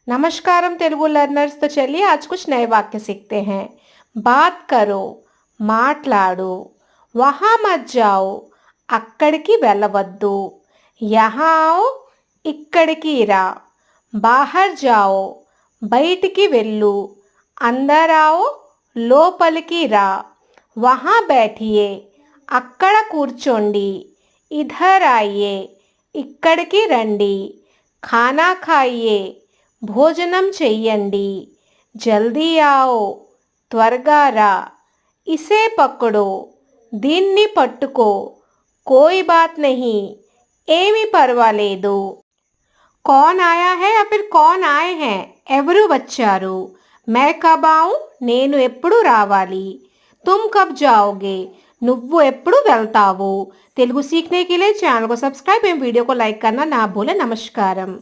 नमस्कारम Telugu learners. तो चलिए आज कुछ नए वाक्य सीखते हैं। बात करो, మాట్లాడు, वहां मत जाओ, అక్కడికి వెళ్ళవద్దు, यहाँ आओ, ఇక్కడికి రా, बाहर जाओ, బయటికి వెళ్ళు, अंदर आओ, లోపలికి రా, वहां बैठिए, అక్కడ కూర్చోండి, इधर आइए, ఇక్కడికి రండి, खाना खाइए, భోజనం చెయ్యండి, జల్దీ आओ, త్వరగా రా, ఇసే పకడో, దీన్ని పట్టుకో, కోई बात नहीं, ఏమీ పర్వాలేదు। कौन आया है या फिर कौन आए हैं, ఎవరు వచ్చారు। मैं कब आऊं, నేను ఎప్పుడు రావాలి। तुम कब जाओगे, నువ్వు ఎప్పుడు వెళ్తావు। తెలుగు सीखने के लिए चैनल को सब्सक्राइब एवं वीडियो को लाइक करना ना भूलें। नमस्कारम।